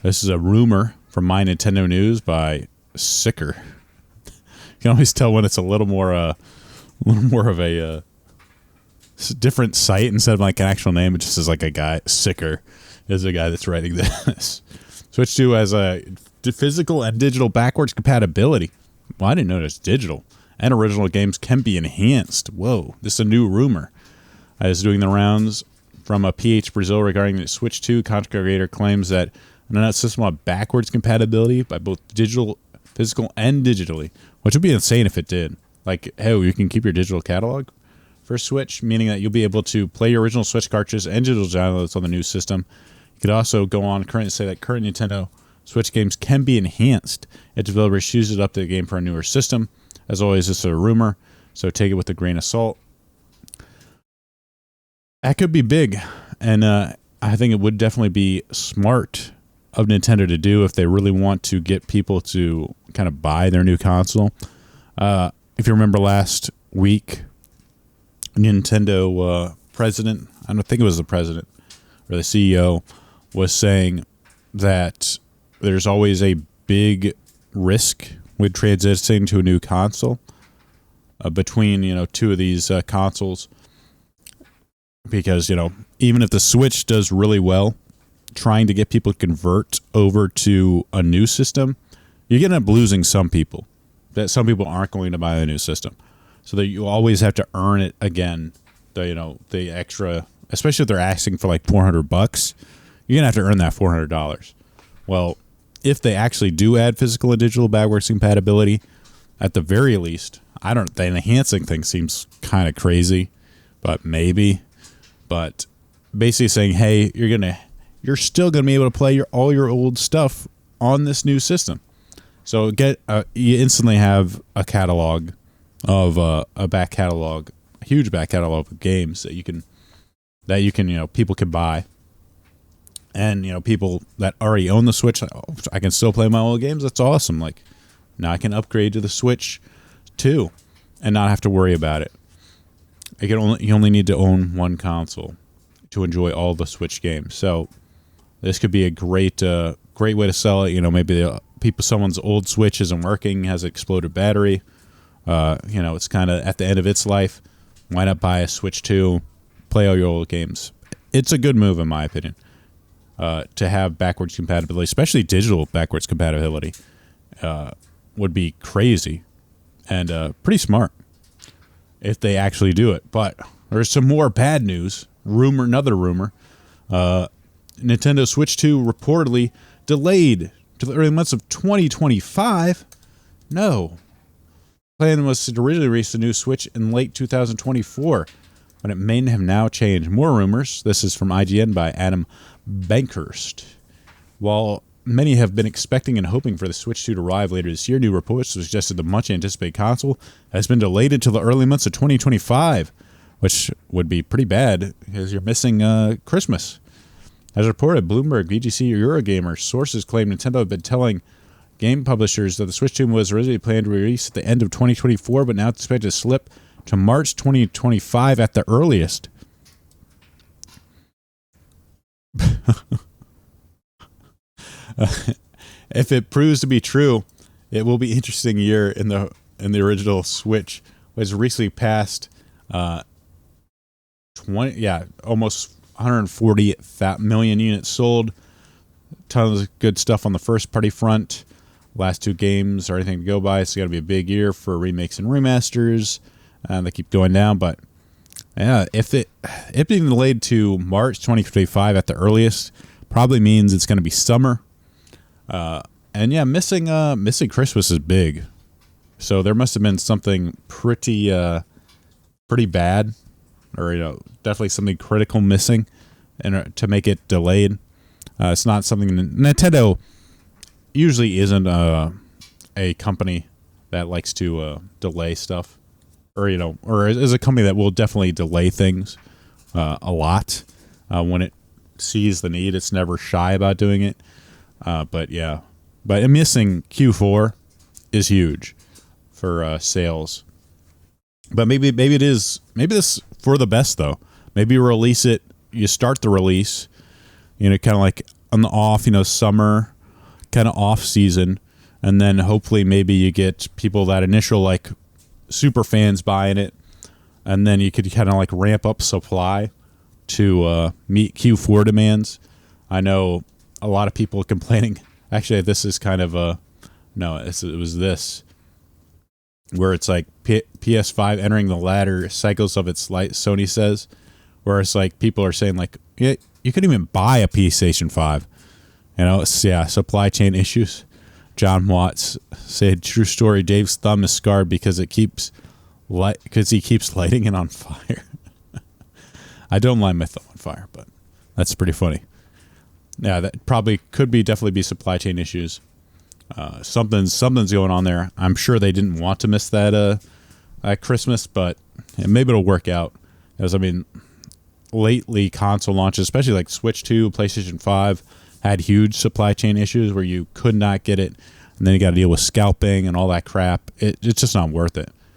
This is a rumor from My Nintendo News by Sicker. You can always tell when it's a little more of a different site instead of like an actual name. It just is like a guy. Sicker is the guy that's writing this. Switch 2 has a physical and digital backwards compatibility. Well, I didn't know it's digital. And original games can be enhanced. Whoa, this is a new rumor. I was doing the rounds from a PH Brazil regarding the Switch 2. Content creator claims that an system will have backwards compatibility by both digital, physical, and digitally, which would be insane if it did. Like, hey, you can keep your digital catalog for Switch, meaning that you'll be able to play your original Switch cartridges and digital downloads on the new system. You could also go on current and say that current Nintendo Switch games can be enhanced if developers choose to update the game for a newer system. As always, this is a rumor, so take it with a grain of salt. That could be big, and I think it would definitely be smart of Nintendo to do if they really want to get people to kind of buy their new console. If you remember last week, Nintendo president, I don't think it was the president or the CEO, was saying that there's always a big risk with transitioning to a new console between, two of these consoles. Because, even if the Switch does really well, trying to get people to convert over to a new system, you're going to end up losing some people. That some people aren't going to buy the new system. So that you always have to earn it again. The extra, especially if they're asking for like $400, you're going to have to earn that $400. Well, if they actually do add physical and digital backwards compatibility, at the very least, the enhancing thing seems kind of crazy, but maybe. But basically saying, hey, you're still gonna be able to play all your old stuff on this new system. So you instantly have a catalog of a huge back catalog of games that you can people can buy. And, people that already own the Switch, I can still play my old games. That's awesome. Like, now I can upgrade to the Switch 2 and not have to worry about it. You only need to own one console to enjoy all the Switch games. So this could be a great way to sell it. Maybe someone's old Switch isn't working, has an exploded battery. It's kind of at the end of its life. Why not buy a Switch 2, play all your old games? It's a good move, in my opinion. To have backwards compatibility, especially digital backwards compatibility, would be crazy and pretty smart if they actually do it. But there's some more bad news. Another rumor. Nintendo Switch 2 reportedly delayed to the early months of 2025. No. The plan was to originally release the new Switch in late 2024, but it may have now changed. More rumors. This is from IGN by Adam Bankhurst. While many have been expecting and hoping for the Switch 2 to arrive later this year, new reports suggested the much-anticipated console has been delayed until the early months of 2025, which would be pretty bad because you're missing Christmas. As reported, Bloomberg, VGC, Eurogamer sources claim Nintendo had been telling game publishers that the Switch 2 was originally planned to release at the end of 2024, but now it's expected to slip to March 2025 at the earliest. If it proves to be true, it will be an interesting year in the original Switch, which recently passed almost 140 million units sold. Tons of good stuff on the first party front. Last two games are anything to go by. It's got to be a big year for remakes and remasters. They keep going down, but yeah, if it being delayed to March 2025 at the earliest, probably means it's going to be summer. And yeah, missing Christmas is big. So there must have been something pretty bad, or definitely something critical missing, and to make it delayed. It's not something Nintendo usually isn't a company that likes to delay stuff, or is a company that will definitely delay things a lot when it sees the need. It's never shy about doing it. But missing Q4 is huge for sales. But maybe this for the best though. Maybe you start the release, kind of like on the off, summer kind of off season, and then hopefully maybe you get people, that initial like super fans buying it, and then you could kind of like ramp up supply to meet Q4 demands. I know a lot of people complaining. Actually, this is kind of a no. It was this where it's like PS5 entering the latter cycles of its life. Sony says, where it's like people are saying like, yeah, you couldn't even buy a PlayStation 5. You know, it's, yeah, supply chain issues. John Watts said, "True story. Dave's thumb is scarred because he keeps lighting it on fire." I don't light my thumb on fire, but that's pretty funny. Yeah, that probably could be definitely be supply chain issues. Something's going on there. I'm sure they didn't want to miss that at Christmas, but maybe it'll work out. Because I mean, lately console launches, especially like Switch 2, PlayStation 5, had huge supply chain issues where you could not get it, and then you got to deal with scalping and all that crap. It's just not worth it.